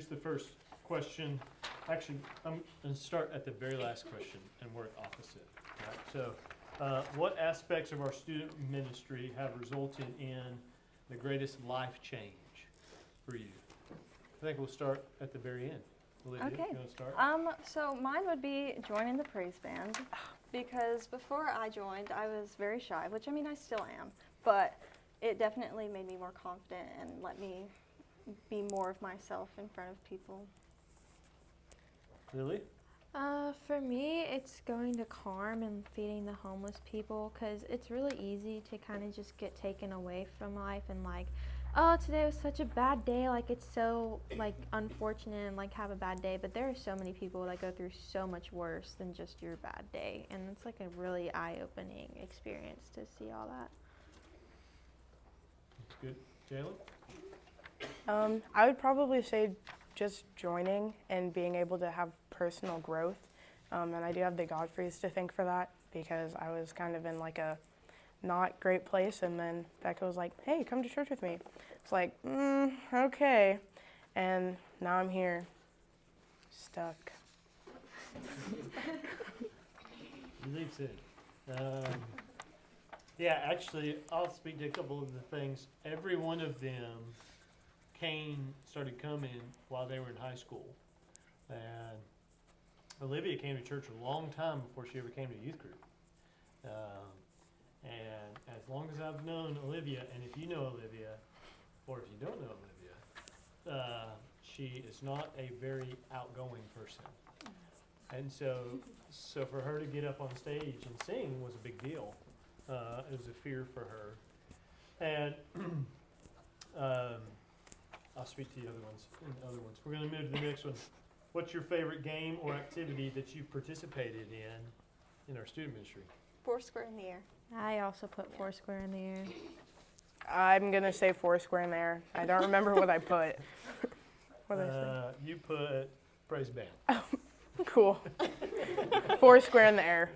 Here's the first question. Actually, I'm going to start at the very last question and work opposite. Right? So, what aspects of our student ministry have resulted in the greatest life change for you? I think we'll start at the very end. Olivia, Okay. you want to start? So mine would be joining the praise band, because before I joined, I was very shy, which I mean I still am, but it definitely made me more confident and let me be more of myself in front of people. Lilli? For me, it's going to Carm and feeding the homeless people, because it's really easy to kind of just get taken away from life and like, oh, today was such a bad day, like it's so like unfortunate and like have a bad day, but there are so many people that go through so much worse than just your bad day, and it's like a really eye-opening experience to see all that. That's good. Jaylin? I would probably say just joining and being able to have personal growth. And I do have the Godfreys to thank for that, because I was kind of in like a not great place, and then Becca was like, hey, come to church with me. It's like, okay. And now I'm here, stuck. Leads it. Yeah, actually, I'll speak to a couple of the things. Every one of them started coming while they were in high school. And Olivia came to church a long time before she ever came to youth group. And as long as I've known Olivia, and if you know Olivia, or if you don't know Olivia, she is not a very outgoing person. And so for her to get up on stage and sing was a big deal. It was a fear for her. And I'll speak to the other ones. We're going to move to the next one. What's your favorite game or activity that you've participated in our student ministry? Foursquare in the air. I also put Foursquare in the air. I'm going to say Foursquare in there. I don't remember what I put. What did I You put praise band. say? Cool. Foursquare in the air.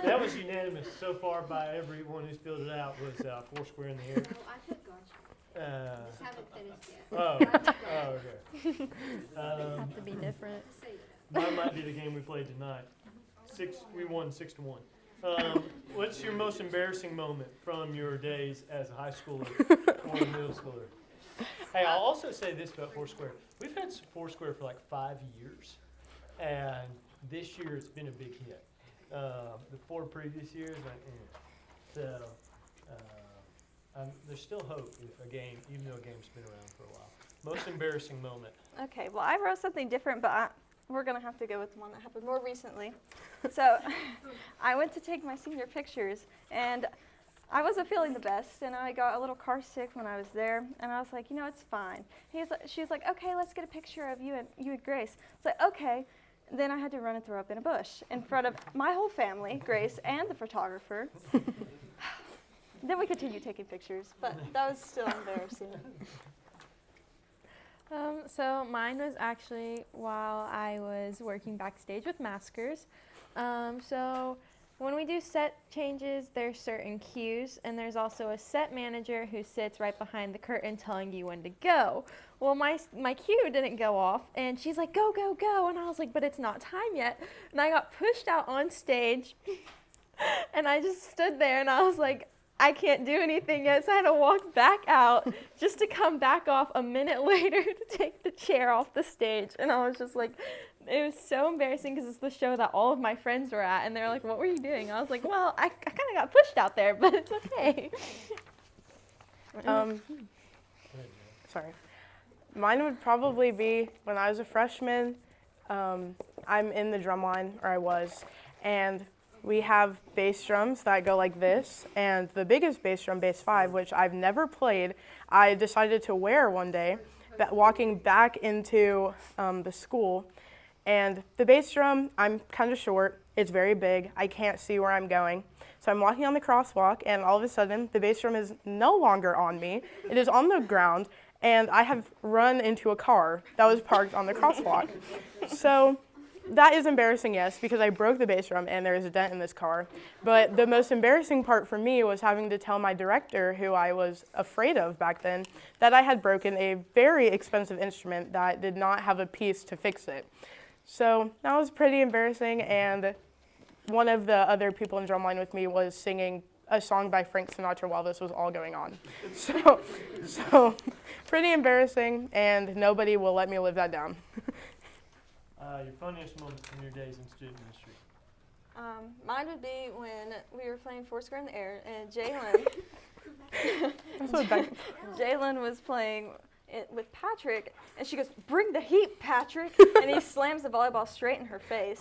That was unanimous so far by everyone who's filled it out, was Foursquare in the air. No, I took God's just haven't finished yet. Okay. Have to be different. Mine might be the game we played tonight. We won 6-1. What's your most embarrassing moment from your days as a high schooler or a middle schooler? Hey, I'll also say this about Foursquare. We've had Foursquare for like 5 years, and this year it's been a big hit. The 4 previous years, there's still hope with a game, even though a game's been around for a while. Most embarrassing moment. Okay, well, I wrote something different, but we're going to have to go with the one that happened more recently. So I went to take my senior pictures, and I wasn't feeling the best, and I got a little car sick when I was there, and I was like, it's fine. She's like, okay, let's get a picture of you and Grace. It's like, okay. Then I had to run and throw up in a bush in front of my whole family, Grace and the photographer. Then we continued taking pictures, but that was still embarrassing. So mine was actually while I was working backstage with maskers. So when we do set changes, there's certain cues, and there's also a set manager who sits right behind the curtain telling you when to go. Well, my cue didn't go off, and she's like, go, go, go, and I was like, but it's not time yet. And I got pushed out on stage, and I just stood there, and I was like, I can't do anything yet, so I had to walk back out just to come back off a minute later to take the chair off the stage. And I was just like, it was so embarrassing, because it's the show that all of my friends were at, and they're like, what were you doing? I was like, well, I kind of got pushed out there, but it's okay. Sorry. Mine would probably be when I was a freshman. I'm in the drum line, or I was, and we have bass drums that go like this, and the biggest bass drum, bass 5, which I've never played, I decided to wear one day, walking back into the school. And the bass drum, I'm kind of short, it's very big, I can't see where I'm going. So I'm walking on the crosswalk, and all of a sudden, the bass drum is no longer on me, it is on the ground, and I have run into a car that was parked on the crosswalk. So That is embarrassing, yes, because I broke the bass drum and there is a dent in this car. But the most embarrassing part for me was having to tell my director, who I was afraid of back then, that I had broken a very expensive instrument that did not have a piece to fix it. So that was pretty embarrassing, and one of the other people in drumline with me was singing a song by Frank Sinatra while this was all going on. So pretty embarrassing, and nobody will let me live that down. Your funniest moments from your days in student ministry. Mine would be when we were playing Foursquare in the Air, and Jaylin Jaylin was playing it with Patrick, and she goes, "Bring the heat, Patrick!" And he slams the volleyball straight in her face.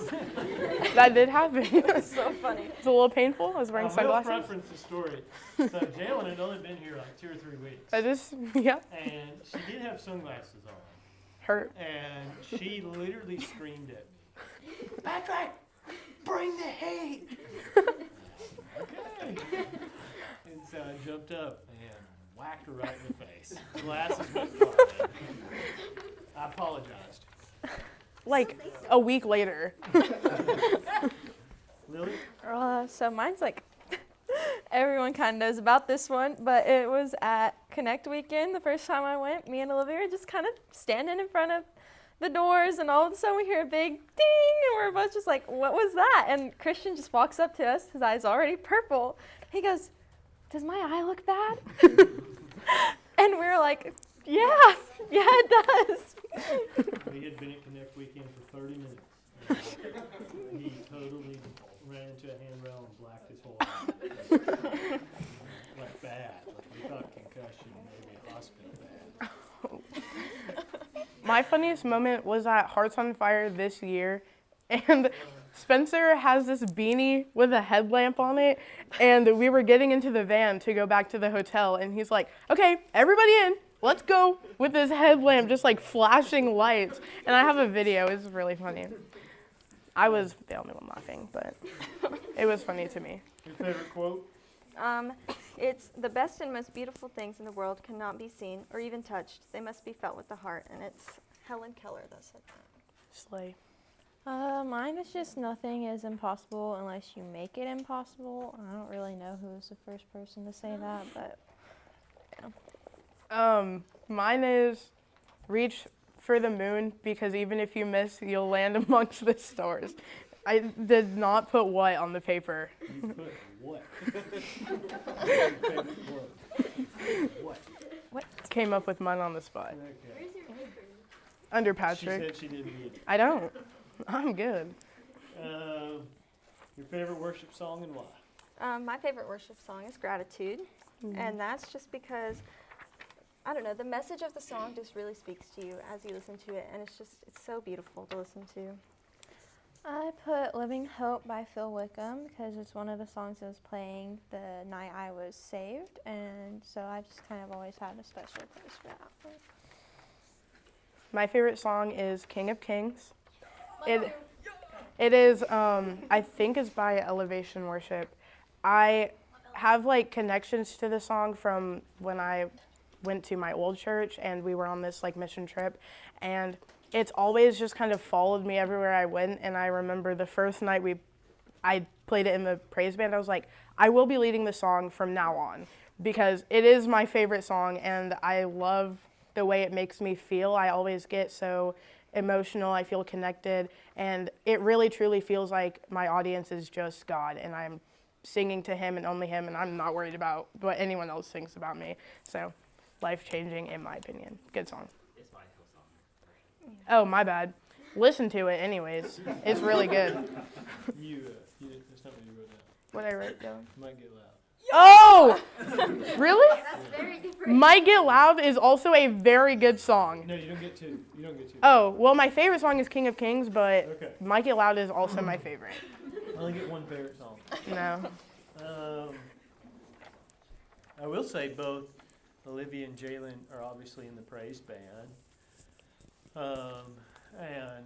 That did happen. It's so funny. It's a little painful. I was wearing We'll sunglasses. reference the story. So Jaylin had only been here like 2 or 3 weeks. Yeah, And she did have sunglasses on. hurt. And she literally screamed at me, "Patrick, bring the heat!" Okay. And so I jumped up and whacked her right in the face. Glasses went flying. I apologized. Like a week later. Lily? So mine's like, everyone kind of knows about this one, but it was at Connect Weekend the first time I went. Me and Olivia were just kind of standing in front of the doors, and all of a sudden we hear a big ding, and we're both just like, what was that? And Christian just walks up to us, his eye's already purple. He goes, "Does my eye look bad?" And we were like, yeah, it does. We had been at Connect Weekend for 30 minutes. He totally ran into a handrail and blacked his whole eye. Like bad. Like we thought concussion, maybe hospital bad. My funniest moment was at Hearts on Fire this year, and Spencer has this beanie with a headlamp on it, and we were getting into the van to go back to the hotel, and he's like, "Okay, everybody in, let's go," with this headlamp just like flashing lights. And I have a video, it's really funny. I was the only one laughing, but it was funny to me. Your favorite quote? It's the best and most beautiful things in the world cannot be seen or even touched. They must be felt with the heart. And it's Helen Keller that said that. Slay. Mine is just nothing is impossible unless you make it impossible. I don't really know who was the first person to say that, but Mine is reach for the moon, because even if you miss, you'll land amongst the stars. I did not put what on the paper. You put what? Your favorite quote? What? Came up with mine on the spot. Okay. Under She Patrick. said she didn't need it. I don't. I'm good. Your favorite worship song and why? My favorite worship song is Gratitude. And that's just because, I don't know, the message of the song just really speaks to you as you listen to it. And it's so beautiful to listen to. I put Living Hope by Phil Wickham because it's one of the songs that was playing the night I was saved, and so I've just kind of always had a special place for that one. My favorite song is King of Kings. It is, I think it's by Elevation Worship. I have like connections to the song from when I went to my old church and we were on this like mission trip, and it's always just kind of followed me everywhere I went. And I remember the first night I played it in the praise band, I was like, I will be leading the song from now on because it is my favorite song and I love the way it makes me feel. I always get so emotional, I feel connected, and it really truly feels like my audience is just God and I'm singing to Him and only Him, and I'm not worried about what anyone else thinks about me. So life-changing in my opinion. Good song. Oh, my bad. Listen to it anyways. It's really good. That's not what you wrote down. What I wrote down. Might get loud. Oh! Really? That's very different. Might Get Loud is also a very good song. No, you don't get two. You don't get two. Oh, well, my favorite song is King of Kings, but Okay. Might Get Loud is also my favorite. I only get one favorite song. No. I will say both Olivia and Jaylin are obviously in the praise band. And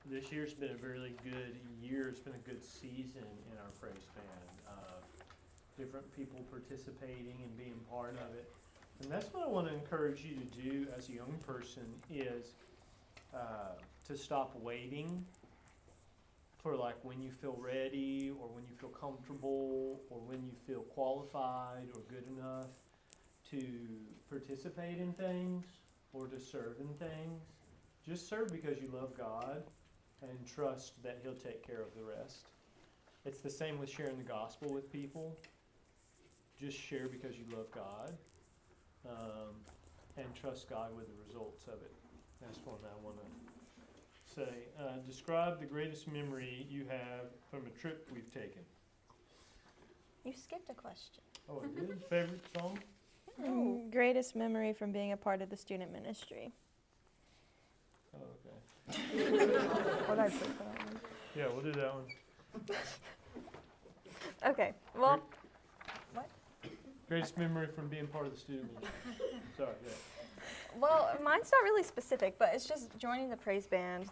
this year's been a really good year. It's been a good season in our praise band. Different people participating and being part of it. And that's what I want to encourage you to do as a young person is to stop waiting for like when you feel ready or when you feel comfortable or when you feel qualified or good enough to participate in things or to serve in things. Just serve because you love God and trust that He'll take care of the rest. It's the same with sharing the gospel with people. Just share because you love God, and trust God with the results of it. That's one I want to say. Describe the greatest memory you have from a trip we've taken. You skipped a question. Oh, I did? Favorite song? Greatest memory from being a part of the student ministry. Oh, okay. What I put that on? Yeah, we'll do that one. Okay, well, Greatest memory from being part of the student ministry. Sorry, yeah. well, mine's not really specific, but it's just joining the praise band.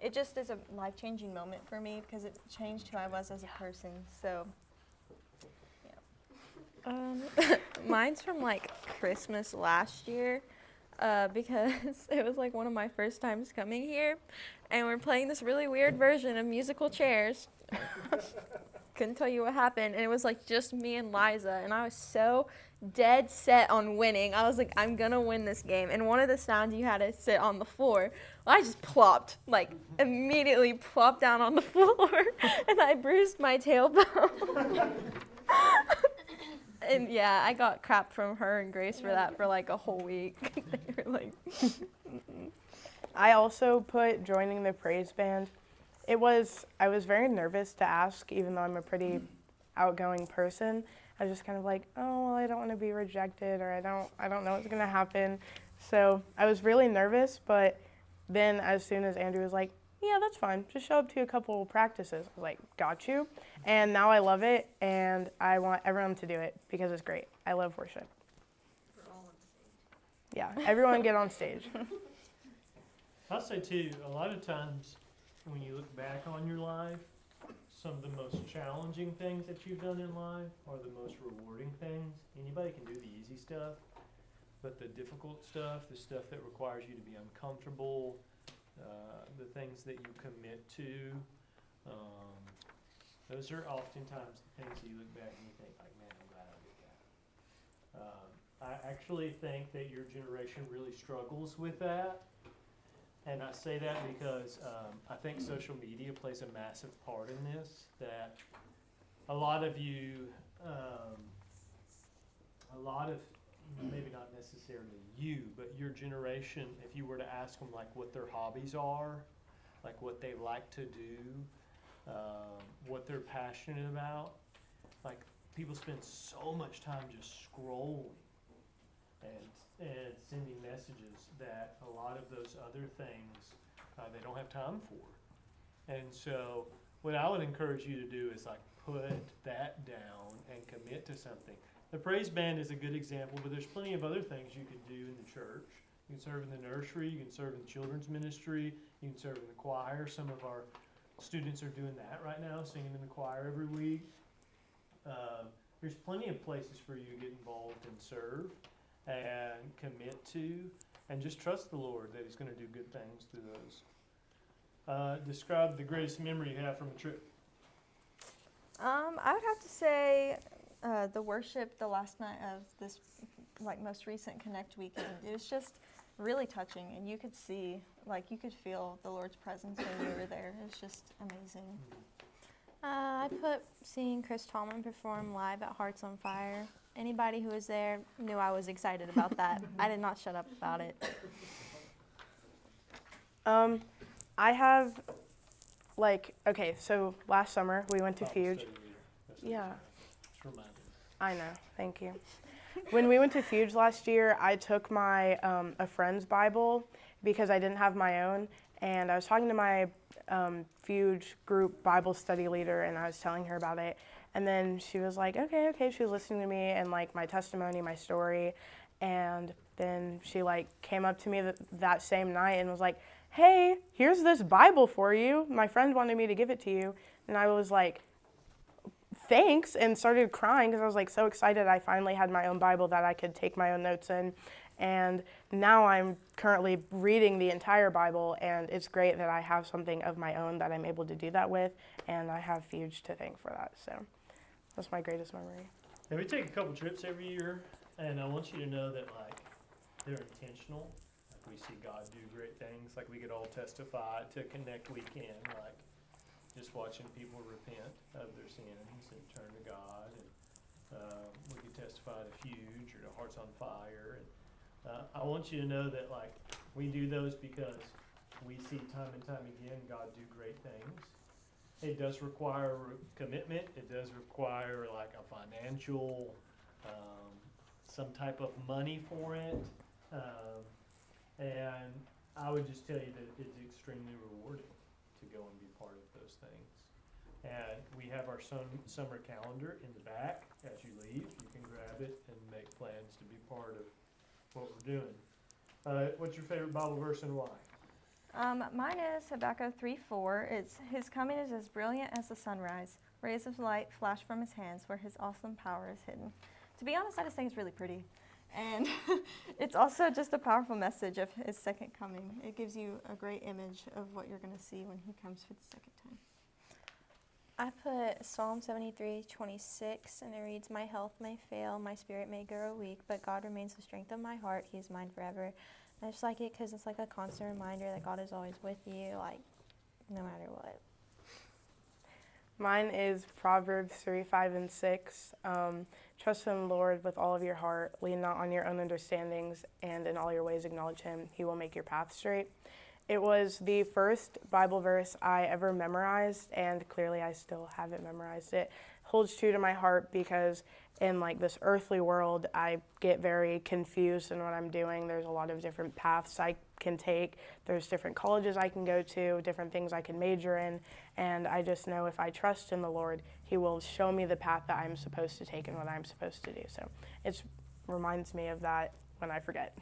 It just is a life-changing moment for me because it changed who I was as a person. So, Mine's from like Christmas last year, because it was like one of my first times coming here, and we're playing this really weird version of musical chairs. Couldn't tell you what happened, and it was like just me and Liza, and I was so dead set on winning. I was like, I'm gonna win this game. And one of the sounds you had to sit on the floor. Well, I just plopped, like immediately plopped down on the floor, and I bruised my tailbone. And yeah, I got crap from her and Grace for that for like a whole week. They were like, I also put joining the praise band. I was very nervous to ask, even though I'm a pretty outgoing person. I was just kind of like, oh, well, I don't want to be rejected, or I don't know what's going to happen. So I was really nervous, but then as soon as Andrew was like, yeah, that's fine, just show up to a couple practices, I was like, got you. And now I love it, and I want everyone to do it because it's great. I love worship. We're all on stage. Yeah, everyone get on stage. I'll say too, a lot of times when you look back on your life, some of the most challenging things that you've done in life are the most rewarding things. Anybody can do the easy stuff, but the difficult stuff, the stuff that requires you to be uncomfortable, the things that you commit to, those are oftentimes the things that you look back and you think, like, man, I'm glad I did that. I actually think that your generation really struggles with that. And I say that because I think social media plays a massive part in this, that a lot of you, maybe not necessarily you, but your generation, if you were to ask them like what their hobbies are, like what they like to do, what they're passionate about, like people spend so much time just scrolling and sending messages that a lot of those other things they don't have time for. And so what I would encourage you to do is like put that down and commit to something. The praise band is a good example, but there's plenty of other things you can do in the church. You can serve in the nursery, you can serve in the children's ministry, you can serve in the choir. Some of our students are doing that right now, singing in the choir every week. There's plenty of places for you to get involved and serve and commit to, and just trust the Lord that He's going to do good things through those. Describe the greatest memory you have from a trip. I would have to say the worship the last night of this most recent Connect weekend. It was just really touching, and you could see, you could feel the Lord's presence when you were there. It was just amazing. I put seeing Chris Tallman perform live at Hearts on Fire. Anybody who was there knew I was excited about that. I did not shut up about it. I have, so last summer we went to Fuge. Yeah. I know, thank you. When we went to Fuge last year, I took my a friend's Bible because I didn't have my own, and I was talking to my Fuge group Bible study leader, and I was telling her about it, and then she was like, okay, she was listening to me and my testimony, my story, and then she came up to me that same night and was like, hey, here's this Bible for you. My friend wanted me to give it to you, and I was like, thanks, and started crying because I was so excited I finally had my own Bible that I could take my own notes in. And now I'm currently reading the entire Bible, and it's great that I have something of my own that I'm able to do that with, and I have Fuge to thank for that. So that's my greatest memory. And we take a couple trips every year, and I want you to know that, like, they're intentional. Like, we see God do great things. Like, we could all testify to Connect Weekend, like, just watching people repent of their sins and turn to God. And we could testify to Fuge or to Hearts on Fire. And I want you to know that, like, we do those because we see time and time again God do great things. It does require commitment. It does require, like, a financial, some type of money for it. And I would just tell you that it's extremely rewarding to go and be part of those things. And we have our summer calendar in the back. As you leave, you can grab it and make plans to be part of what we're doing. What's your favorite Bible verse and why? Mine is Habakkuk 3:4. It's his coming is as brilliant as the sunrise. Rays of light flash from his hands where his awesome power is hidden. To be honest, I just think it's really pretty. And it's also just a powerful message of his second coming. It gives you a great image of what you're going to see when he comes for the second time. I put Psalm 73:26, and it reads, "My health may fail, my spirit may grow weak, but God remains the strength of my heart. He is mine forever." And I just like it because it's like a constant reminder that God is always with you, like, no matter what. Mine is Proverbs 3:5-6. Trust in the Lord with all of your heart. Lean not on your own understandings, and in all your ways acknowledge him. He will make your path straight. It was the first Bible verse I ever memorized, and clearly I still haven't memorized it. Holds true to my heart because in, like, this earthly world, I get very confused in what I'm doing. There's a lot of different paths I can take. There's different colleges I can go to, different things I can major in, and I just know if I trust in the Lord, he will show me the path that I'm supposed to take and what I'm supposed to do. So it reminds me of that when I forget.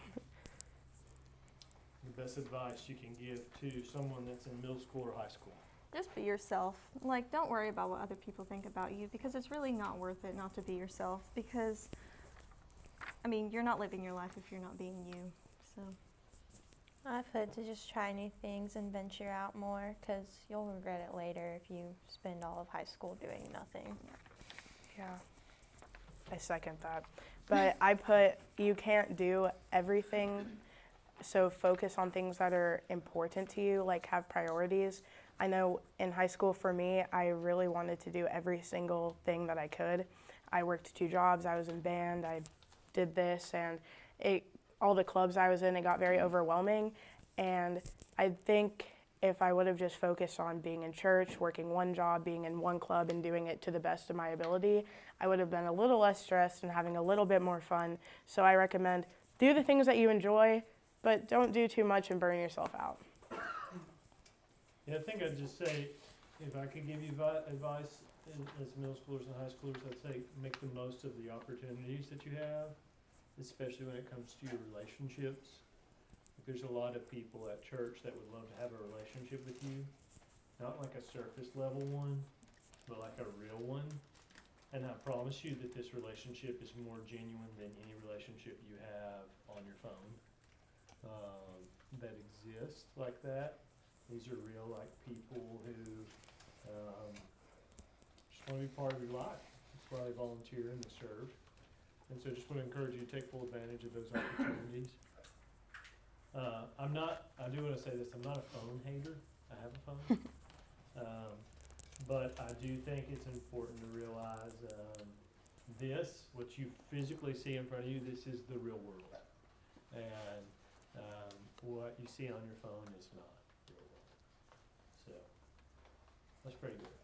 The best advice you can give to someone that's in middle school or high school? Just be yourself. Like, don't worry about what other people think about you, because it's really not worth it not to be yourself, because, I mean, you're not living your life if you're not being you. So I put to just try new things and venture out more, because you'll regret it later if you spend all of high school doing nothing. Yeah, I second that. But I put, you can't do everything, so focus on things that are important to you, like have priorities. I know in high school for me, I really wanted to do every single thing that I could. I worked 2 jobs, I was in band, I did this, and all the clubs I was in, it got very overwhelming. And I think if I would have just focused on being in church, working one job, being in one club, and doing it to the best of my ability, I would have been a little less stressed and having a little bit more fun. So I recommend do the things that you enjoy, but don't do too much and burn yourself out. Yeah, I think I'd just say, if I could give you advice as middle schoolers and high schoolers, I'd say make the most of the opportunities that you have, especially when it comes to your relationships. Like, there's a lot of people at church that would love to have a relationship with you, not like a surface level one, but like a real one. And I promise you that this relationship is more genuine than any relationship you have on your phone that exist like that. These are real, like, people who just want to be part of your life. That's why they volunteer and they serve. And so I just want to encourage you to take full advantage of those opportunities. I do want to say this, I'm not a phone hater. I have a phone. But I do think it's important to realize what you physically see in front of you, this is the real world. And what you see on your phone is not real world. So that's pretty good.